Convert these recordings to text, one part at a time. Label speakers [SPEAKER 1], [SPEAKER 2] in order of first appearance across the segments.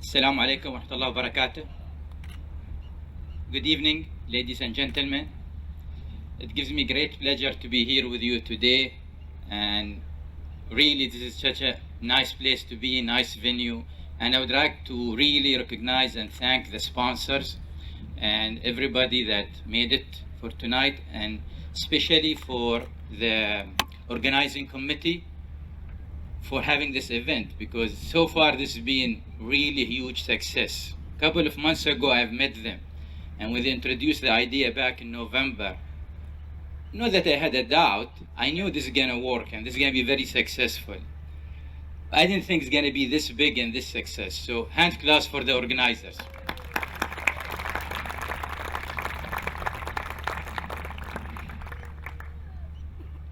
[SPEAKER 1] Assalamu alaikum wa rahmatullahi wa barakatuh. Good evening, ladies and gentlemen. It gives me great pleasure to be here with you today. And really, this is such a nice place to be, nice venue. And I would like to really recognize and thank the sponsors and everybody that made it for tonight, and especially for the organizing committee for having this event, because so far this has been really huge success. A couple of months ago I've met them, and when they introduced the idea back in November, not that I had a doubt, I knew this is gonna work and this is gonna be very successful. I didn't think it's gonna be this big and this success. So hand claps for the organizers.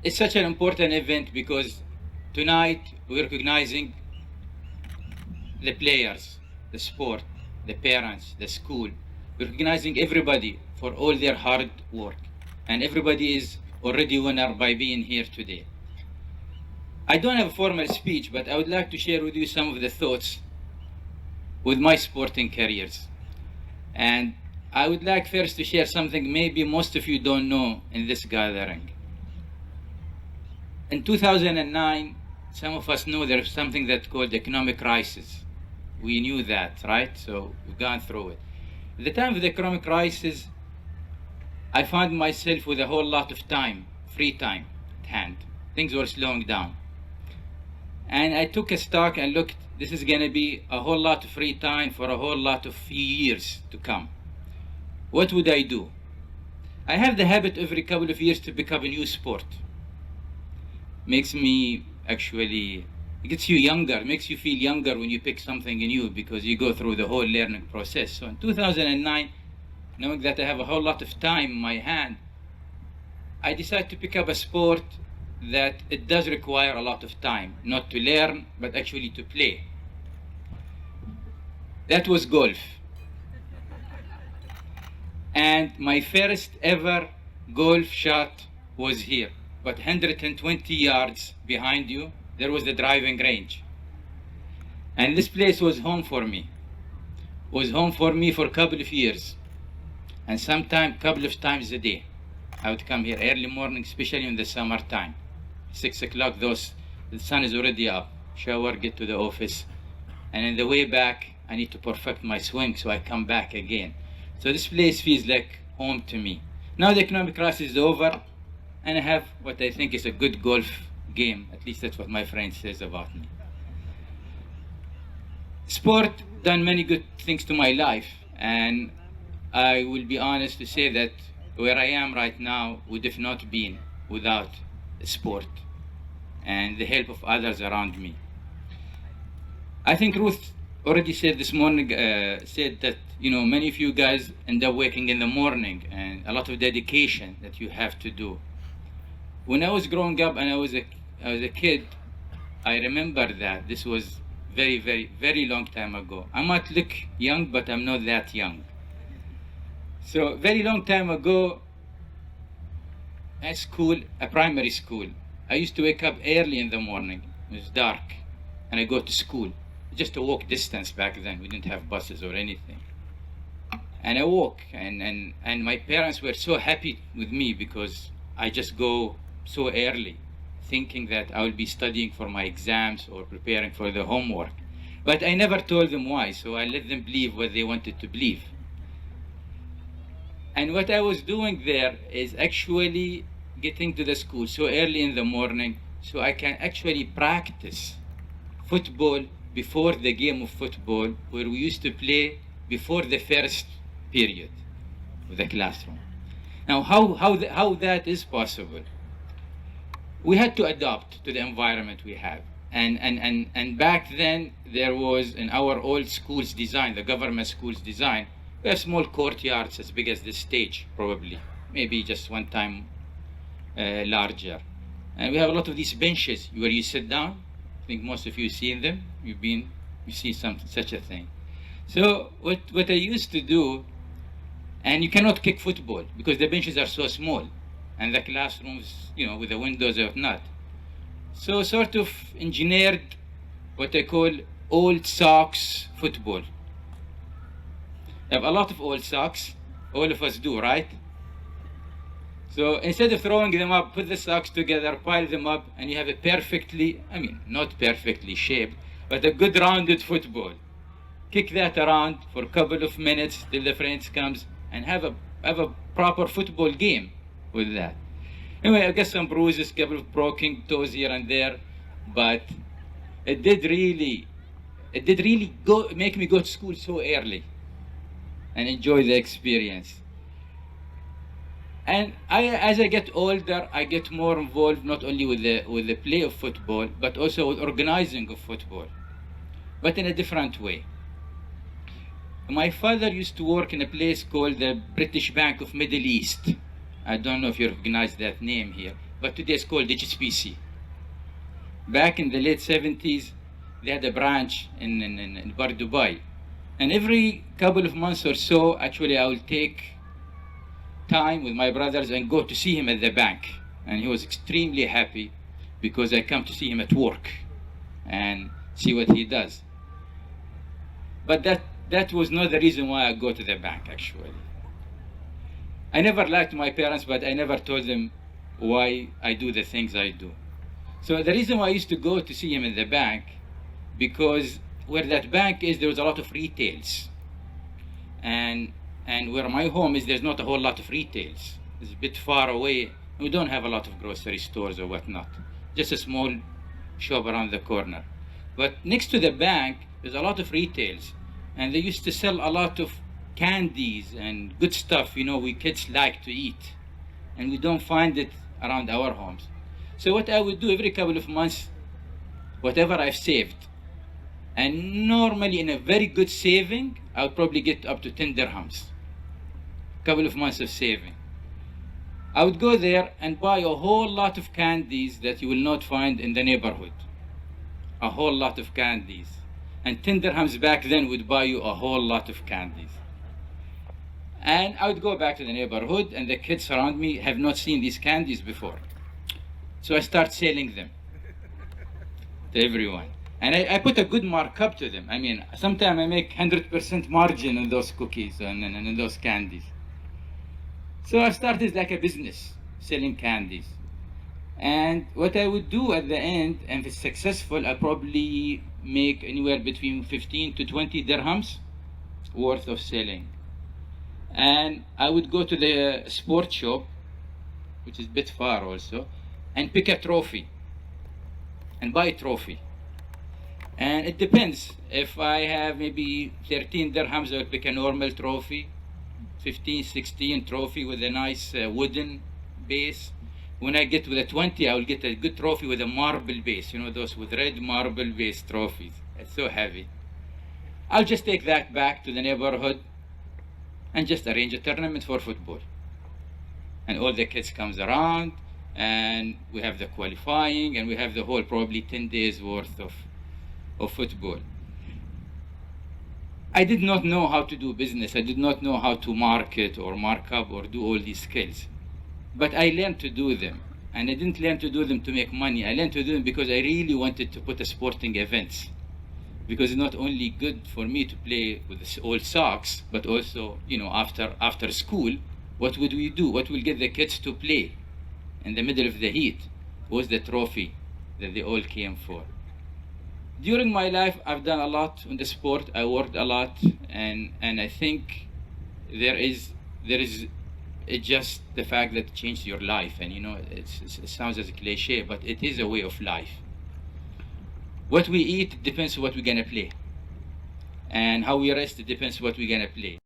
[SPEAKER 1] It's such an important event because tonight we're recognizing the players, the sport, the parents, the school. We're recognizing everybody for all their hard work. And everybody is already winner by being here today. I don't have a formal speech, but I would like to share with you some of the thoughts with my sporting careers. And I would like first to share something maybe most of you don't know in this gathering. In 2009, some of us know there's something that's called economic crisis. We knew that, right? So we've gone through it. At the time of the economic crisis, I found myself with a whole lot of time, free time at hand. Things were slowing down. And I took a stock and looked, this is gonna be a whole lot of free time for a whole lot of few years to come. What would I do? I have the habit every couple of years to pick up a new sport. Makes me actually, it gets you younger, makes you feel younger when you pick something new because you go through the whole learning process. So in 2009, knowing that I have a whole lot of time in my hand, I decided to pick up a sport that it does require a lot of time, not to learn, but actually to play. That was golf. And my first ever golf shot was here. But 120 yards behind you, there was the driving range. And this place was home for me. Was home for me for a couple of years. And sometimes, couple of times a day. I would come here early morning, especially in the summertime. 6 o'clock, the sun is already up. Shower, get to the office. And on the way back, I need to perfect my swing, so I come back again. So this place feels like home to me. Now the economic crisis is over, and I have what I think is a good golf game. At least that's what my friend says about me. Sport done many good things to my life, and I will be honest to say that where I am right now would have not been without sport and the help of others around me. I think Ruth already said this morning, said that, many of you guys end up waking in the morning and a lot of dedication that you have to do. When I was growing up and I was a kid, I remember that this was very, very, very long time ago. I might look young, but I'm not that young. So very long time ago, at school, a primary school, I used to wake up early in the morning. It was dark, and I go to school. Just a walk distance back then. We didn't have buses or anything. And I walk, and my parents were so happy with me because I just go so early, thinking that I will be studying for my exams or preparing for the homework. But I never told them why, so I let them believe what they wanted to believe. And what I was doing there is actually getting to the school so early in the morning so I can actually practice football before the game of football, where we used to play before the first period of the classroom. Now, how that is possible? We had to adapt to the environment we have. And back then, there was, in our old school's design, the government school's design, we have small courtyards as big as this stage, probably. Maybe just one time larger. And we have a lot of these benches where you sit down. I think most of you have seen them. You see such a thing. So what I used to do, and you cannot kick football because the benches are so small. And the classrooms, with the windows or not. So sort of engineered what I call old socks football. You have a lot of old socks. All of us do, right? So instead of throwing them up, put the socks together, pile them up, and you have a perfectly, I mean, not perfectly shaped, but a good rounded football. Kick that around for a couple of minutes till the friends comes, and have a proper football game with that. Anyway, I got some bruises, couple of broken toes here and there, but it did really make me go to school so early and enjoy the experience. And as I get older, I get more involved not only with the play of football, but also with organizing of football, but in a different way. My father used to work in a place called the British Bank of Middle East. I don't know if you recognize that name here, but today it's called HSBC. Back in the late 70s, they had a branch in Bar Dubai. And every couple of months or so, actually, I will take time with my brothers and go to see him at the bank. And he was extremely happy because I come to see him at work and see what he does. But that was not the reason why I go to the bank, actually. I never liked my parents, but I never told them why I do the things I do. So the reason why I used to go to see him in the bank, because where that bank is, there was a lot of retails. And where my home is, there's not a whole lot of retails. It's a bit far away. We don't have a lot of grocery stores or whatnot. Just a small shop around the corner. But next to the bank, there's a lot of retails. And they used to sell a lot of candies and good stuff, we kids like to eat. And we don't find it around our homes. So what I would do every couple of months, whatever I've saved, and normally in a very good saving, I would probably get up to 10 dirhams. Couple of months of saving. I would go there and buy a whole lot of candies that you will not find in the neighborhood. A whole lot of candies. And 10 dirhams back then would buy you a whole lot of candies. And I would go back to the neighborhood, and the kids around me have not seen these candies before. So I start selling them to everyone. And I put a good markup to them. I mean, sometimes I make 100% margin on those cookies and those candies. So I started like a business, selling candies. And what I would do at the end, and if it's successful, I probably make anywhere between 15 to 20 dirhams worth of selling. And I would go to the sports shop, which is a bit far also, and pick a trophy and buy a trophy. And it depends. If I have maybe 13 dirhams, I will pick a normal trophy, 15, 16 trophy with a nice wooden base. When I get with a 20, I will get a good trophy with a marble base, those with red marble base trophies. It's so heavy. I'll just take that back to the neighborhood and just arrange a tournament for football. And all the kids comes around, and we have the qualifying, and we have the whole probably 10 days worth of football. I did not know how to do business. I did not know how to market or mark up or do all these skills. But I learned to do them. And I didn't learn to do them to make money. I learned to do them because I really wanted to put a sporting events. Because it's not only good for me to play with the old socks, but also, after school, what would we do? What will get the kids to play in the middle of the heat was the trophy that they all came for. During my life, I've done a lot in the sport. I worked a lot, and I think there is just the fact that it changed your life. And it sounds as a cliche, but it is a way of life. What we eat depends on what we're gonna play, and how we rest depends on what we're gonna play.